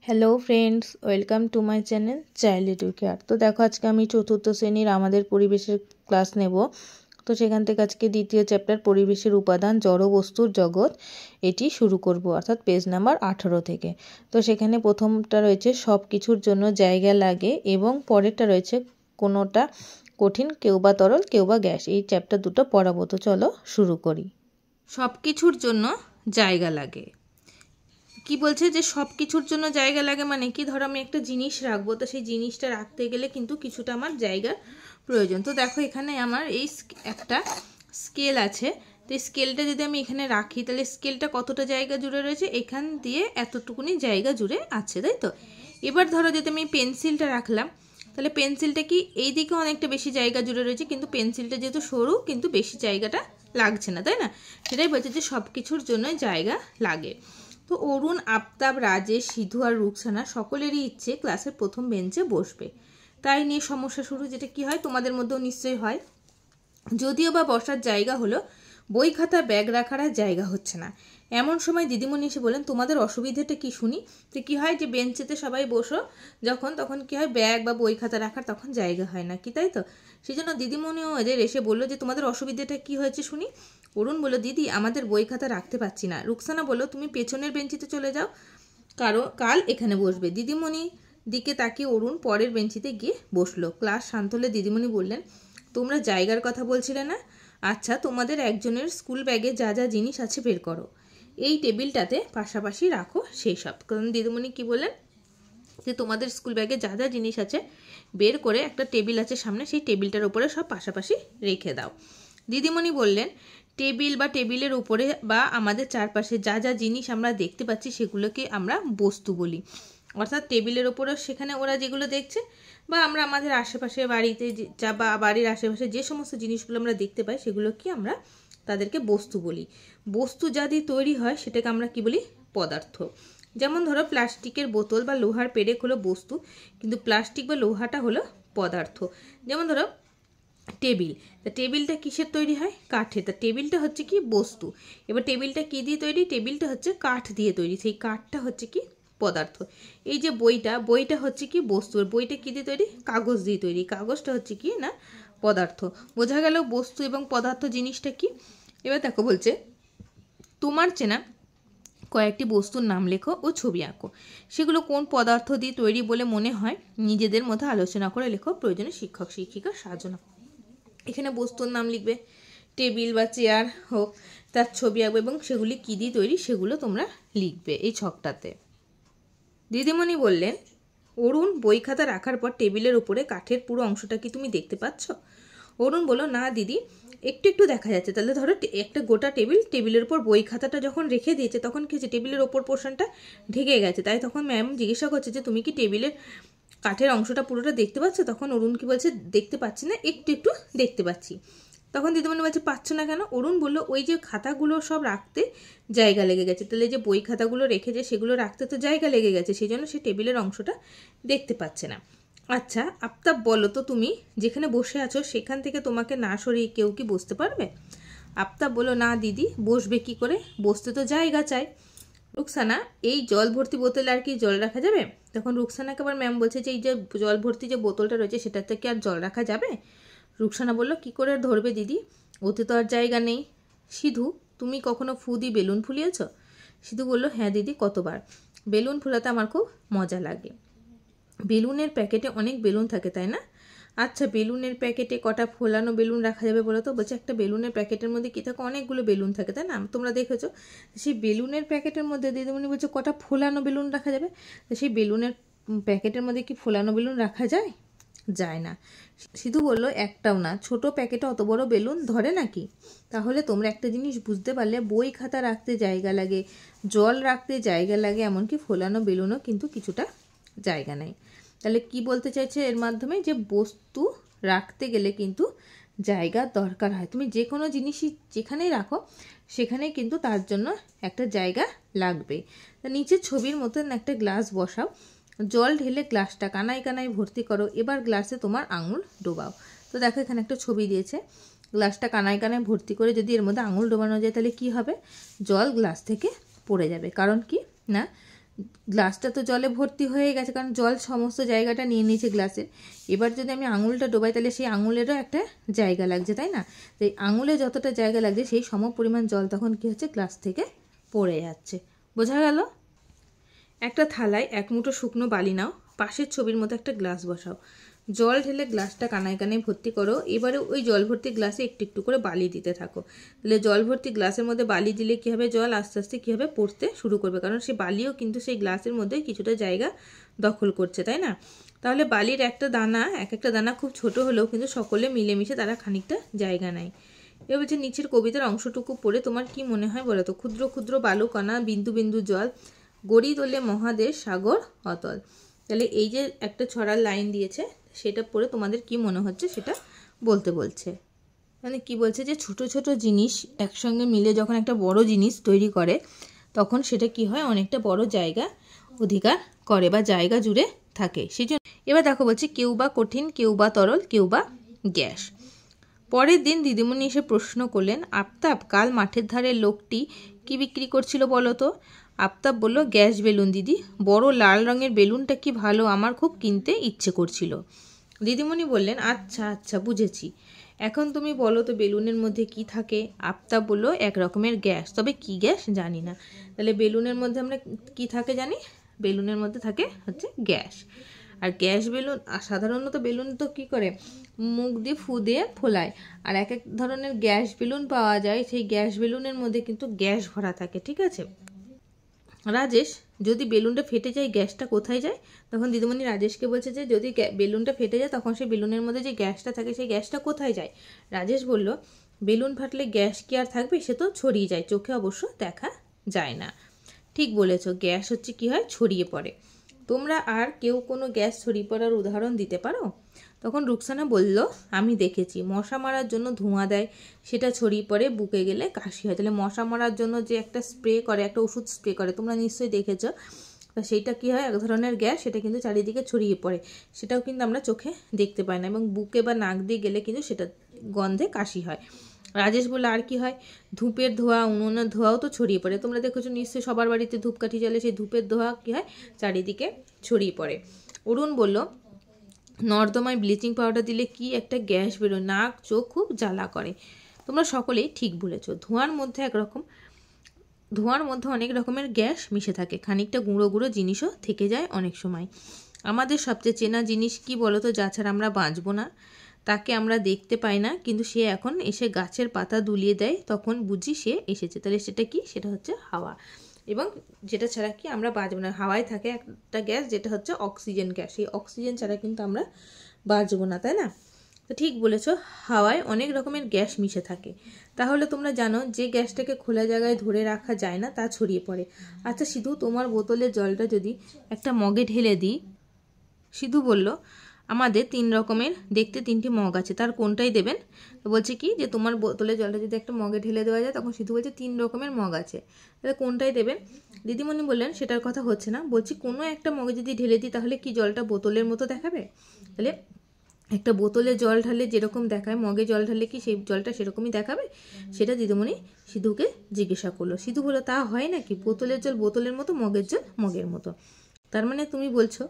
Hello friends, welcome to my channel child educare. তো দেখো, আজকে আমি চতুর্থ শ্রেণীর আমাদের পরিবেশের ক্লাস নেব। তো সেখান থেকে আজকে দ্বিতীয় চ্যাপ্টার পরিবেশের উপাদান জড় বস্তুর জগৎ এটি শুরু করব, অর্থাৎ পেজ নাম্বার 18 থেকে। তো সেখানে প্রথমটা রয়েছে সব কিছুর জন্য জায়গা লাগে এবং পরেরটা রয়েছে কোনোটা কঠিন, কেউ বা তরল কেউ বা গ্যাস। এই চ্যাপ্টার দুটো পড়াবো। তো চলো শুরু করি। সব কিছুর জন্য জায়গা লাগে। কি বলছে যে সব কিছুর জন্য জায়গা লাগে মানে কি, ধরো আমি একটা জিনিস রাখবো, তো সেই জিনিসটা রাখতে গেলে কিন্তু কিছুটা আমার জায়গার প্রয়োজন। তো দেখো এখানে আমার এই একটা স্কেল আছে, তো এই স্কেলটা যদি আমি এখানে রাখি তাহলে স্কেলটা কতটা জায়গা জুড়ে রয়েছে, এখান দিয়ে এতটুকুনি জায়গা জুড়ে আছে, তাই তো। এবার ধরো যদি আমি পেন্সিলটা রাখলাম, তাহলে পেন্সিলটা কি এই দিকে অনেকটা বেশি জায়গা জুড়ে রয়েছে, কিন্তু পেন্সিলটা যেহেতু সরু কিন্তু বেশি জায়গাটা লাগছে না, তাই না। সেটাই বলছে যে সব কিছুর জন্য জায়গা লাগে। তো অরুণ, আফতাব, রাজেশ, সিধু আর রুকসানা সকলেরই ইচ্ছে ক্লাসের প্রথম বেঞ্চে বসবে। তাই নিয়ে সমস্যা শুরু, যেটা কি হয় তোমাদের মধ্যেও নিশ্চয়ই হয়। যদিও বা বসার জায়গা হলো, বই খাতা ব্যাগ রাখার আর জায়গা হচ্ছে না। এমন সময় দিদিমণি এসে বলেন, তোমাদের অসুবিধাটা কি শুনি। তো কি হয় যে বেঞ্চেতে সবাই বসো যখন, তখন কি হয় ব্যাগ বা বই খাতা রাখার তখন জায়গা হয় না, কি তাই তো। সেই জন্য দিদিমণিও এদের এসে বললো যে তোমাদের অসুবিধাটা কি হয়েছে শুনি। অরুণ বলল, দিদি আমাদের বই খাতা রাখতে পারছি না। রুকসানা বলল, তুমি পেছনের বেঞ্চিতে চলে যাও, কাল এখানে বসবে। দিদিমণি দিকে তাকিয়ে অরুণ পরের বেঞ্চিতে গিয়ে বসলো। ক্লাস শান্ত হলে দিদিমণি বললেন, তোমরা জায়গার কথা বলছিলে না? আচ্ছা, তোমাদের একজনের স্কুল ব্যাগে যা যা জিনিস আছে বের করো, এই টেবিলটাতে পাশাপাশি রাখো সেই সব। কারণ দিদিমণি কি বললেন যে তোমাদের স্কুল ব্যাগে যা যা জিনিস আছে বের করে একটা টেবিল আছে সামনে, সেই টেবিলটার উপরে সব পাশাপাশি রেখে দাও। দিদিমণি বললেন, টেবিল বা টেবিলের উপরে বা আমাদের চারপাশে যা যা জিনিস আমরা দেখতে পাচ্ছি সেগুলোকে আমরা বস্তু বলি। অর্থাৎ টেবিলের ওপরে সেখানে ওরা যেগুলো দেখছে, বা আমরা আমাদের আশেপাশে বাড়িতে যা বা বাড়ির আশেপাশে যে সমস্ত জিনিসগুলো আমরা দেখতে পাই সেগুলো কি আমরা তাদেরকে বস্তু বলি। বস্তু যা দিয়ে তৈরি হয় সেটাকে আমরা কি বলি, পদার্থ। যেমন ধরো প্লাস্টিকের বোতল বা লোহার পেরেক হলো বস্তু, কিন্তু প্লাস্টিক বা লোহাটা হলো পদার্থ। যেমন ধরো টেবিল, তা টেবিলটা কিসের তৈরি হয়, কাঠে, তা টেবিলটা হচ্ছে কি বস্তু। এবার টেবিলটা কি দিয়ে তৈরি, টেবিলটা হচ্ছে কাঠ দিয়ে তৈরি, সেই কাঠটা হচ্ছে কি পদার্থ। এই যে বইটা হচ্ছে কি বস্তু, আর বইটা কি দিয়ে তৈরি, কাগজ দিয়ে তৈরি, কাগজটা হচ্ছে কি না পদার্থ। বোঝা গেল বস্তু এবং পদার্থ জিনিসটা কি। এবার দেখো বলছে, তোমার চেনা কয়েকটি বস্তুর নাম লেখো ও ছবি আঁকো, সেগুলো কোন পদার্থ দিয়ে তৈরি বলে মনে হয় নিজেদের মধ্যে আলোচনা করে লেখো, প্রয়োজনে শিক্ষক শিক্ষিকার সাহায্য নাও। এখানে বস্তুর নাম লিখবে, টেবিল বা চেয়ার হোক, তার ছবি আঁকবে এবং সেগুলি কী দিয়ে তৈরি সেগুলো তোমরা লিখবে এই ছকটাতে। দিদিমণি বললেন, অরুণ, বই খাতা রাখার পর টেবিলের উপরে কাঠের পুরো অংশটা কি তুমি দেখতে পাচ্ছ? অরুণ বলল, না দিদি, একটু একটু দেখা যাচ্ছে। তাহলে ধরো একটা গোটা টেবিলের উপর বই খাতাটা যখন রেখে দিয়েছে তখন কি হচ্ছে, টেবিলের ওপর পোর্শনটা ঢেকে গেছে। তাই তখন ম্যাম জিজ্ঞাসা করছে যে তুমি কি টেবিলের কাঠের অংশটা পুরোটা দেখতে পাচ্ছ? তখন অরুণ কি বলছে, দেখতে পাচ্ছি না, একটু একটু দেখতে পাচ্ছি। তখন দিদিমণি বলছে, পাচ্ছ না কেন? অরুণ বলল, ওই যে খাতাগুলো সব রাখতে জায়গা লেগে গেছে। তাহলে যে বই খাতাগুলো রেখেছে সেগুলো রাখতে তো জায়গা লেগে গেছে, সেই জন্য সে টেবিলের অংশটা দেখতে পাচ্ছে না। আচ্ছা আফতাব, বলো তো তুমি যেখানে বসে আছো সেখান থেকে তোমাকে না সরিয়ে কেউ কি বসতে পারবে? আফতাব বলল, না দিদি, বসবে কি করে, বসতে তো জায়গা চাই। রুকসানা, এই জল ভর্তি বোতলে আর কি জল রাখা যাবে? তখন রুকসানাকে আবার ম্যাম বলছে যে এই যে জল ভর্তি যে বোতলটা রয়েছে সেটাতে কি আর জল রাখা যাবে? রুকসানা বলল, কি করে ধরবে দিদি, ওতে তো আর জায়গা নেই। সিধু, তুমি কখনো ফু দিয়ে বেলুন ফুলিয়েছ? সিধু বলল, হ্যাঁ দিদি, কতবার। বেলুন ফুলাতে আমার খুব মজা লাগে। বেলুনের প্যাকেটে অনেক বেলুন থাকে, তাই না? আচ্ছা, বেলুনের প্যাকেটে কটা ফোলানো বেলুন রাখা যাবে বলো তো? বলছে, একটা বেলুনের প্যাকেটের মধ্যে কি থাকে, অনেকগুলো বেলুন থাকে, তাই না? তোমরা দেখেছো। সেই বেলুনের প্যাকেটের মধ্যে দিদিমণি বলছে কটা ফোলানো বেলুন রাখা যাবে। তো সেই বেলুনের প্যাকেটের মধ্যে কি ফোলানো বেলুন রাখা যায়? যায় না। সিধু বলল, একটাও না, ছোট প্যাকেটে অত বড় বেলুন ধরে নাকি? তাহলে তোমরা একটা জিনিস বুঝতে পারলে, বই খাতা রাখতে জায়গা লাগে, জল রাখতে জায়গা লাগে, এমনকি ফোলানো বেলুনও কিন্তু কিছুটা জায়গা নেই। তাহলে কি বলতে চাইছে এর মাধ্যমে, যে বস্তু রাখতে গেলে কিন্তু জায়গার দরকার হয়। তুমি যে কোনো জিনিসই যেখানেই রাখো সেখানেই কিন্তু তার জন্য একটা জায়গা লাগবে। তা নিচে ছবির মতন একটা গ্লাস বসাও, জল ঢেলে গ্লাসটা কানায় কানায় ভর্তি করো, এবার গ্লাসে তোমার আঙুল ডোবাও। তো দেখো এখানে একটা ছবি দিয়েছে, গ্লাসটা কানায় কানায় ভর্তি করে যদি এর মধ্যে আঙুল ডোবানো যায় তাহলে কি হবে, জল গ্লাস থেকে পড়ে যাবে। কারণ কি না, গ্লাসটা তো জলে ভর্তি হয়ে গেছে, কারণ জল সমস্ত জায়গাটা নিয়ে নিয়েছে গ্লাসের। এবার যদি আমি আঙুলটা ডোবাই তাহলে সেই আঙুলেরও একটা জায়গা লাগছে, তাই না? তো এই আঙুলে যতটা জায়গা লাগছে সেই সম পরিমাণ জল তখন কী হচ্ছে, গ্লাস থেকে পড়ে যাচ্ছে। বোঝা গেল? একটা থালায় 1 মুঠো শুকনো বালি নাও, পাশের ছবির মতো একটা গ্লাস বসাও, জল ঢেলে গ্লাসটা কানায় কানায় ভর্তি করো। এবারে ওই জল ভর্তি গ্লাসে একটু একটু করে বালি দিতে থাকো। তাহলে জল ভর্তি গ্লাসের মধ্যে বালি দিলে কী হবে, জল আস্তে আস্তে কী হবে, পড়তে শুরু করবে, কারণ সেই বালিও কিন্তু সেই গ্লাসের মধ্যে কিছুটা জায়গা দখল করছে, তাই না? তাহলে বালির একটা দানা, একটা দানা খুব ছোট হলেও কিন্তু সকলে মিলেমিশে তারা খানিকটা জায়গা নেয়। এবার বলছে নিচের কবিতার অংশটুকু পড়ে তোমার কি মনে হয় বলো তো। ক্ষুদ্র ক্ষুদ্র বালুকণা, বিন্দু বিন্দু জল, গড়ি তোলে মহাদেশ সাগর অতল। তাহলে এই যে একটা ছড়ার লাইন দিয়েছে সেটা পড়ে তোমাদের কি মনে হচ্ছে সেটা বলতে বলছে। মানে কি বলছে, যে ছোট ছোট জিনিস একসঙ্গে মিলে যখন একটা বড় জিনিস তৈরি করে তখন সেটা কি হয়, অনেকটা বড় জায়গা অধিকার করে বা জায়গা জুড়ে থাকে। সেই জন্য এবার দেখো বলছে কেউ বা কঠিন, কেউ বা তরল, কেউ বা গ্যাস। পরের দিন দিদিমণি এসে প্রশ্ন করলেন, আফতাব কাল মাঠের ধারে লোকটি কি বিক্রি করছিল বলো তো? আফতাব বলল, গ্যাস বেলুন দিদি, বড় লাল রঙের বেলুনটা কি ভালো, আমার খুব কিনতে ইচ্ছে করছিল। দিদিমণি বললেন, আচ্ছা আচ্ছা বুঝেছি, এখন তুমি বলো তো বেলুনের মধ্যে কি থাকে? আফতাব বলল, 1 রকমের গ্যাস, তবে কি গ্যাস জানি না। তাহলে বেলুনের মধ্যে আমরা কি থাকে জানি, বেলুনের মধ্যে থাকে হচ্ছে গ্যাস। আর গ্যাস বেলুন, সাধারণত বেলুন তো কী করে, মুখ দিয়ে ফু দিয়ে ফোলায়, আর এক এক ধরনের গ্যাস বেলুন পাওয়া যায়, সেই গ্যাস বেলুনের মধ্যে কিন্তু গ্যাস ভরা থাকে, ঠিক আছে? রাজেশ, যদি বেলুনটা ফেটে যায় গ্যাসটা কোথায় যায়? তখন দিদিমণি রাজেশকে বলছে যে যদি বেলুনটা ফেটে যায় তখন সেই বেলুনের মধ্যে যে গ্যাসটা থাকে সেই গ্যাসটা কোথায় যায়? রাজেশ বলল, বেলুন ফাটলে গ্যাস কি আর থাকবে, সে তো ছড়িয়ে যায়, চোখে অবশ্য দেখা যায় না। ঠিক বলেছ, গ্যাস হচ্ছে কি হয়, ছড়িয়ে পড়ে। তোমরা আর কেউ কোনো গ্যাস ছড়িয়ে পড়ার উদাহরণ দিতে পারো? তখন রুকসানা বলল, আমি দেখেছি, মশা মারার জন্য ধোঁয়া দেয়, সেটা ছড়িয়ে পড়ে, বুকে গেলে কাশি হয়। তাহলে মশা মারার জন্য যে একটা স্প্রে করে, একটা ওষুধ স্প্রে করে, তোমরা নিশ্চয়ই দেখেছো। তা সেইটা কী হয়, এক ধরনের গ্যাস, সেটা কিন্তু চারিদিকে ছড়িয়ে পড়ে, সেটাও কিন্তু আমরা চোখে দেখতে পাই না, এবং বুকে বা নাক দিয়ে গেলে কিন্তু সেটা গন্ধে কাশি হয়। রাজেশ বলল, আর কি হয়? ধূপের ধোঁয়া, উনুনের ধোঁয়াও তো ছড়িয়ে পড়ে, তোমরা দেখেছো নিশ্চয়ই, সবার বাড়িতে ধূপকাঠি জ্বলে, সেই ধূপের ধোঁয়া কী হয়, চারিদিকে ছড়িয়ে পড়ে। অরুণ বলল, নর্দমায় ব্লিচিং পাউডার দিলে কি একটা গ্যাস বেরোয়, নাক চোখ খুব জ্বালা করে। তোমরা সকলেই ঠিক বলেছ, ধোঁয়ার মধ্যে অনেক রকমের গ্যাস মিশে থাকে, খানিকটা গুঁড়ো গুঁড়ো জিনিসও থেকে যায় অনেক সময়। আমাদের সবচেয়ে চেনা জিনিস কি বলতো, যা ছাড়া আমরা বাঁচব না? তাকে আমরা দেখতে পাই না, কিন্তু সে এখন এসে গাছের পাতা দুলিয়ে দেয়, তখন বুঝি সে এসেছে। তাহলে সেটা কি, সেটা হচ্ছে হাওয়া, এবং যেটা ছাড়া কি আমরা বাঁচব না। হাওয়ায় থাকে একটা গ্যাস যেটা হচ্ছে অক্সিজেন গ্যাস, সেই অক্সিজেন ছাড়া কিন্তু আমরা বাঁচব না, তাই না? তো ঠিক বলেছ, হাওয়ায় অনেক রকমের গ্যাস মিশে থাকে। তাহলে তোমরা জানো যে গ্যাসটাকে খোলা জায়গায় ধরে রাখা যায় না তা ছড়িয়ে পড়ে। আচ্ছা সিধু, তোমার বোতলের জলটা যদি একটা মগে ঢেলে দিই। সিধু বলল, আমাদের 3 রকমের দেখতে 3টি মগ আছে, তার কোনটাই দেবেন? তো বলছে কি, যে তোমার বোতলের জলটা যদি একটা মগে ঢেলে দেওয়া যায়, তখন সিধু বলছে 3 রকমের মগ আছে, তাহলে কোনটাই দেবেন? দিদিমণি বললেন, সেটার কথা হচ্ছে না, বলছি কোনো একটা মগে যদি ঢেলে দিই তাহলে কি জলটা বোতলের মতো দেখাবে? তাহলে একটা বোতলে জল ঢালে যেরকম দেখায়, মগে জল ঢালে কি সেই জলটা সেরকমই দেখাবে? সেটা দিদিমণি সিধুকে জিজ্ঞাসা করলো। সিধু বলল, তা হয় নাকি, বোতলের জল বোতলের মতো, মগের জল মগের মতো। তার মানে তুমি বলছো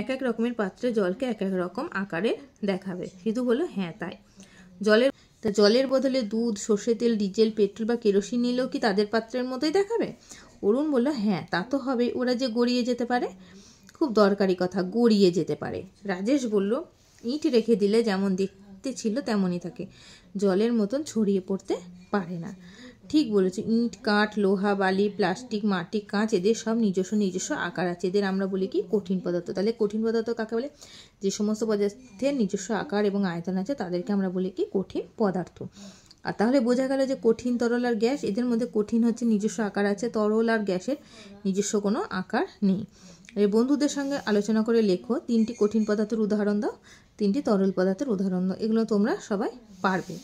এক এক রকমের পাত্রে জলকে এক এক রকম আকারে দেখাবে? সিধু বলল, হ্যাঁ তাই। জলের বদলে দুধ, সর্ষে তেল, ডিজেল, পেট্রোল বা কেরোসিন নিলেও কি তাদের পাত্রের মতোই দেখাবে? অরুণ বলল, হ্যাঁ তা তো হবে, ওরা যে গড়িয়ে যেতে পারে। খুব দরকারি কথা, গড়িয়ে যেতে পারে। রাজেশ বলল, ইট রেখে দিলে যেমন দেখতে ছিল তেমনই থাকে, জলের মতন ছড়িয়ে পড়তে পারে না। ঠিক বলেছে, ইট, কাঠ, লোহা, বালি, প্লাস্টিক, মাটি, কাঁচ, এদের সব নিজস্ব আকার আছে, এদের আমরা বলি কি, কঠিন পদার্থ। তাহলে কঠিন পদার্থ কাকে বলে? যে সমস্ত পদার্থের নিজস্ব আকার এবং আয়তন আছে তাদেরকে আমরা বলি কি, কঠিন পদার্থ। আর তাহলে বোঝা গেল যে কঠিন, তরল আর গ্যাস, এদের মধ্যে কঠিন হচ্ছে নিজস্ব আকার আছে, তরল আর গ্যাসের নিজস্ব কোনো আকার নেই। এই বন্ধুদের সঙ্গে আলোচনা করে লেখো, 3টি কঠিন পদার্থের উদাহরণ দাও, 3টি তরল পদার্থের উদাহরণ দাও। এগুলো তোমরা সবাই পারবে।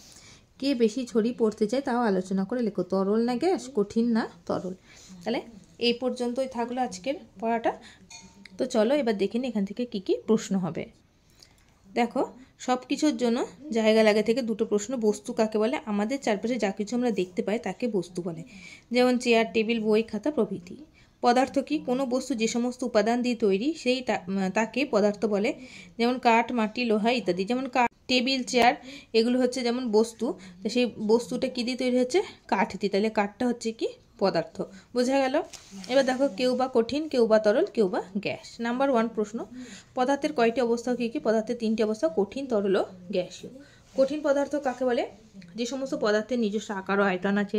কে বেশি ছড়িয়ে পড়তে চায় তাও আলোচনা করে লেখো, তরল না গ্যাস, কঠিন না তরল। তাহলে এই পর্যন্তই থাকলো আজকের পড়াটা। তো চলো এবার দেখে নিই এখান থেকে কি কি প্রশ্ন হবে। দেখো, সব কিছুর জন্য জায়গা লাগে থেকে 2টো প্রশ্ন। বস্তু কাকে বলে? আমাদের চারপাশে যা কিছু আমরা দেখতে পাই তাকে বস্তু বলে, যেমন চেয়ার, টেবিল, বই, খাতা প্রভৃতি। পদার্থ কি? কোনো বস্তু যে সমস্ত উপাদান দিয়ে তৈরি সেই তাকে পদার্থ বলে। যেমন কাঠ, মাটি, লোহা ইত্যাদি। যেমন কাঠ, টেবিল, চেয়ার এগুলো হচ্ছে যেমন বস্তু, তো সেই বস্তুটা কী দিয়ে তৈরি হচ্ছে? কাঠ দিয়ে। তাহলে কাঠটা হচ্ছে কি? পদার্থ। বোঝা গেল? এবার দেখো, কেউ বা কঠিন, কেউ বা তরল, কেউ বা গ্যাস। নাম্বার 1 প্রশ্ন, পদার্থের কয়টি অবস্থা? কী কী? পদার্থের 3টি অবস্থা, কঠিন, তরল ও গ্যাসীয়। কঠিন পদার্থ কাকে বলে? যে সমস্ত পদার্থের নিজস্ব আকার ও আয়তন আছে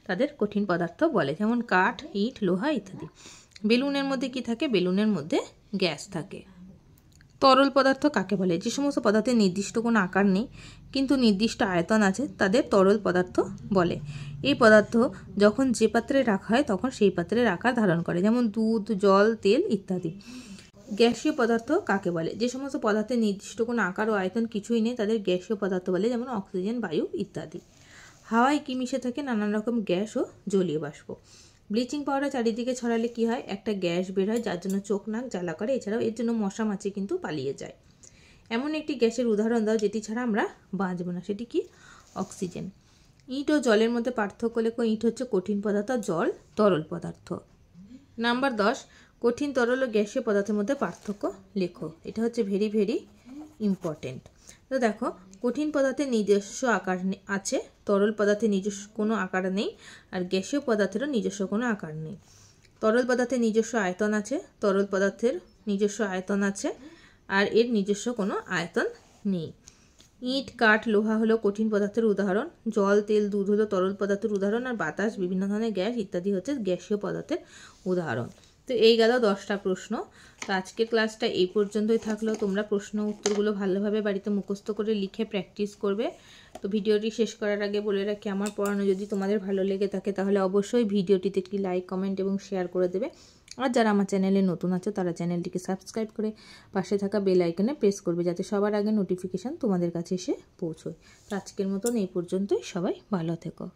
তাদের কঠিন পদার্থ বলে। যেমন কাঠ, ইট, লোহা ইত্যাদি। বেলুনের মধ্যে কি থাকে? বেলুনের মধ্যে গ্যাস থাকে। তরল পদার্থ কাকে বলে? যে সমস্ত পদার্থের নির্দিষ্ট কোনো আকার নেই কিন্তু নির্দিষ্ট আয়তন আছে তাদের তরল পদার্থ বলে। এই পদার্থ যখন যে পাত্রে রাখা হয় তখন সেই পাত্রের আকার ধারণ করে। যেমন দুধ, জল, তেল ইত্যাদি। গ্যাসীয় পদার্থ কাকে বলে? যে সমস্ত পদার্থের নির্দিষ্ট কোনো আকার ও আয়তন কিছুই নেই তাদের গ্যাসীয় পদার্থ বলে। যেমন অক্সিজেন, বায়ু ইত্যাদি। হাওয়ায় কি মিশে থাকে? নানান রকম গ্যাস ও জলীয় বাষ্প। ব্লিচিং পাউডার চারিদিকে ছড়ালে কি হয়? একটা গ্যাস বের হয় যার জন্য চোখ নাক জ্বালা করে। এছাড়াও এর জন্য মশা মাছি কিন্তু পালিয়ে যায়। এমন একটি গ্যাসের উদাহরণ দাও যেটি ছাড়া আমরা বাঁচব না। সেটি কি? অক্সিজেন। ইট ও জলের মধ্যে পার্থক্য লেখো। ইট হচ্ছে কঠিন পদার্থ, জল তরল পদার্থ। নাম্বার 10, কঠিন, তরল ও গ্যাসীয় পদার্থের মধ্যে পার্থক্য লেখো। এটা হচ্ছে ভেরি ভেরি ইম্পর্টেন্ট। তো দেখো, কঠিন পদার্থের নিজস্ব আকার আছে, তরল পদার্থের নিজস্ব কোনো আকার নেই, আর গ্যাসীয় পদার্থেরও নিজস্ব কোনো আকার নেই। তরল পদার্থের নিজস্ব আয়তন আছে, তরল পদার্থের নিজস্ব আয়তন আছে, আর এর নিজস্ব কোনো আয়তন নেই। ইট, কাঠ, লোহা হলো কঠিন পদার্থের উদাহরণ, জল, তেল, দুধ হলো তরল পদার্থের উদাহরণ, আর বাতাস, বিভিন্ন ধরনের গ্যাস ইত্যাদি হচ্ছে গ্যাসীয় পদার্থের উদাহরণ। তো এই গেল 10টা প্রশ্ন। তো আজকের ক্লাসটা এই পর্যন্তই থাকলো। তোমরা প্রশ্ন উত্তরগুলো ভালোভাবে বাড়িতে মুখস্থ করে লিখে প্র্যাকটিস করবে। তো ভিডিওটি শেষ করার আগে বলে রাখি, আমার পড়ানো যদি তোমাদের ভালো লেগে থাকে তাহলে অবশ্যই ভিডিওটিতে একটি লাইক, কমেন্ট এবং শেয়ার করে দেবে। আর যারা আমার চ্যানেলে নতুন আছে তারা চ্যানেলটিকে সাবস্ক্রাইব করে পাশে থাকা বেল আইকনে প্রেস করবে যাতে সবার আগে নোটিফিকেশান তোমাদের কাছে এসে পৌঁছয়। তো আজকের মতন এই পর্যন্তই। সবাই ভালো থেকো।